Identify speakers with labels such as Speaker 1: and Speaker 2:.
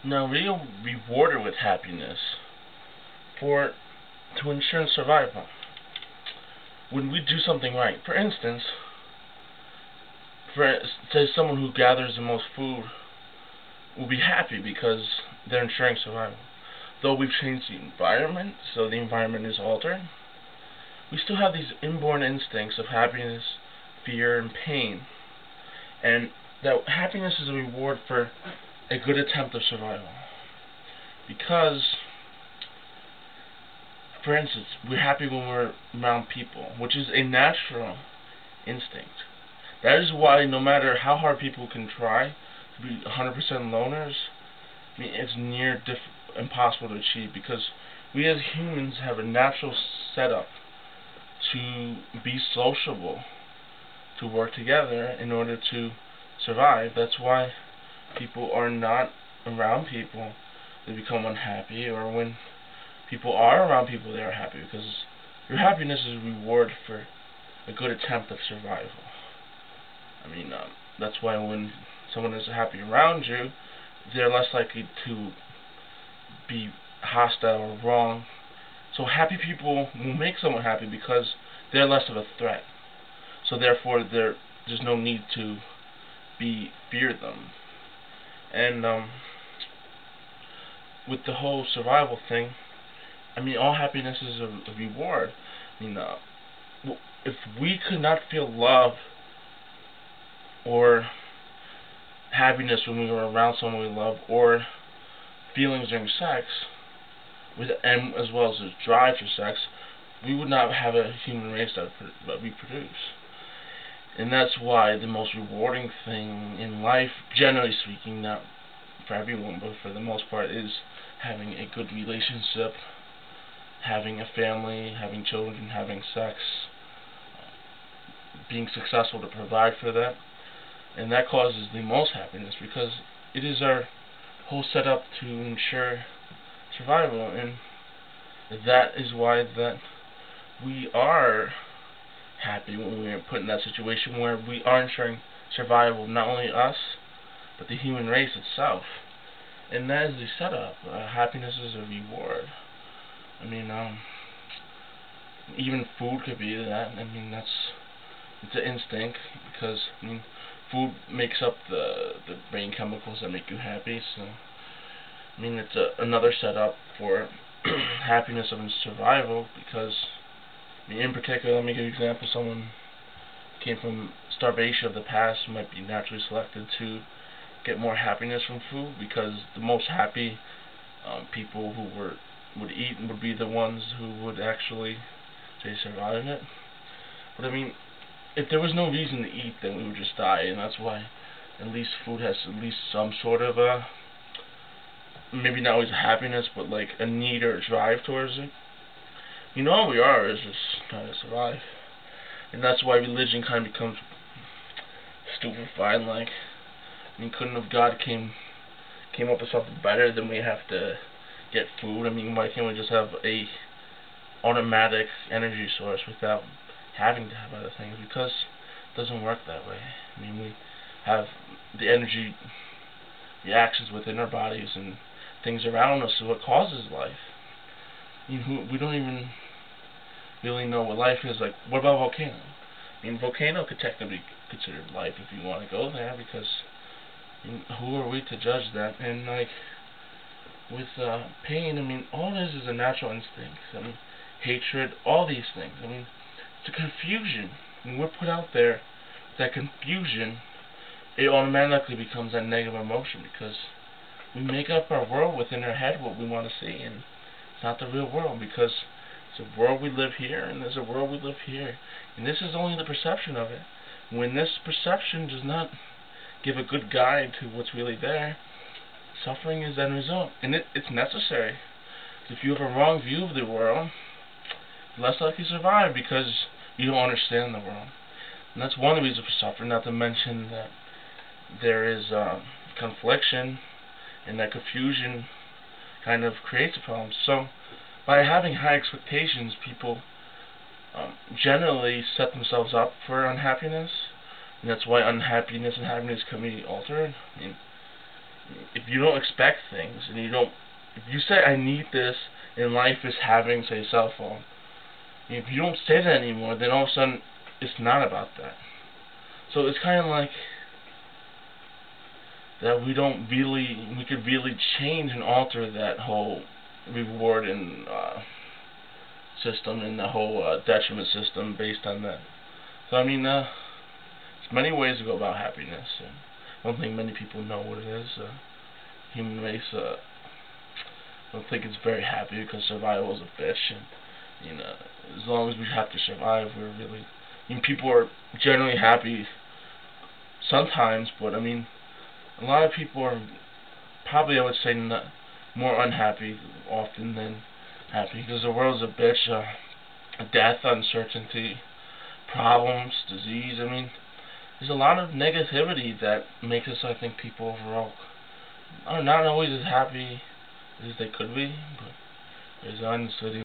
Speaker 1: Now, we are rewarded with happiness for to ensure survival. When we do something right, for instance, say someone who gathers the most food will be happy because they're ensuring survival. Though we've changed the environment, so the environment is altered, we still have these inborn instincts of happiness, fear, and pain. And that happiness is a reward for a good attempt of survival. Because, for instance, we're happy when we're around people, which is a natural instinct. That is why no matter how hard people can try to be 100% loners, I mean, it's near impossible to achieve, because we as humans have a natural setup to be sociable, to work together in order to survive. That's why people are not around people, they become unhappy, or when people are around people, they are happy, because your happiness is a reward for a good attempt of survival. I mean, that's why when someone is happy around you, they're less likely to be hostile or wrong. So happy people will make someone happy because they're less of a threat. So therefore, there's no need to fear them. And with the whole survival thing, I mean, all happiness is a reward. I mean, if we could not feel love or happiness when we were around someone we love, or feelings during sex, and as well as a drive for sex, we would not have a human race that reproduce. And that's why the most rewarding thing in life, generally speaking, not for everyone, but for the most part, is having a good relationship, having a family, having children, having sex, being successful to provide for that. And that causes the most happiness, because it is our whole setup to ensure survival. And that is why that we are happy when we are put in that situation where we are ensuring survival, not only us, but the human race itself. And that is the setup. Happiness is a reward. I mean, even food could be that. I mean, it's an instinct, because I mean, food makes up the brain chemicals that make you happy. So I mean, it's another setup for happiness of survival, because I mean, in particular, let me give you an example. Someone came from starvation of the past might be naturally selected to get more happiness from food, because the most happy people who would eat would be the ones who would actually say survive it. But I mean, if there was no reason to eat, then we would just die, and that's why at least food has at least some sort of a, maybe not always happiness, but like a need or a drive towards it. You know, all we are is just trying to survive. And that's why religion kind of becomes stupefied. Like, I mean, couldn't have God came up with something better than we have to get food? I mean, why can't we just have a automatic energy source without having to have other things? Because it doesn't work that way. I mean, we have the energy reactions within our bodies and things around us is what causes life. I mean, we don't even really know what life is. Like, what about volcano? I mean, volcano could technically be considered life if you want to go there, because I mean, who are we to judge that? And like, with pain, I mean, all this is a natural instinct. I mean, hatred, all these things. I mean, it's a confusion. When we're put out there, that confusion, it automatically becomes a negative emotion, because we make up our world within our head what we want to see, and it's not the real world, because it's a world we live here, and there's a world we live here, and this is only the perception of it. When this perception does not give a good guide to what's really there, suffering is the end result, and it's necessary. If you have a wrong view of the world, less likely to survive, because you don't understand the world. And that's one reason for suffering, not to mention that there is confliction, and that confusion kind of creates a problem. So by having high expectations, people generally set themselves up for unhappiness, and that's why unhappiness and happiness can be altered. I mean, if you don't expect things, and if you say I need this, and life is having, say, a cell phone, if you don't say that anymore, then all of a sudden it's not about that. So it's kind of like that we could really change and alter that whole reward and system, and the whole detriment system based on that. So I mean, there's many ways to go about happiness, and I don't think many people know what it is. Human race, I don't think it's very happy because survival is a bitch, and as long as we have to survive, we're really. I mean, people are generally happy sometimes, but I mean, a lot of people are probably, I would say, more unhappy often than happy, because the world's a bitch. Death, uncertainty, problems, disease. I mean, there's a lot of negativity that makes us, I think, people overall are not always as happy as they could be. But there's on this video.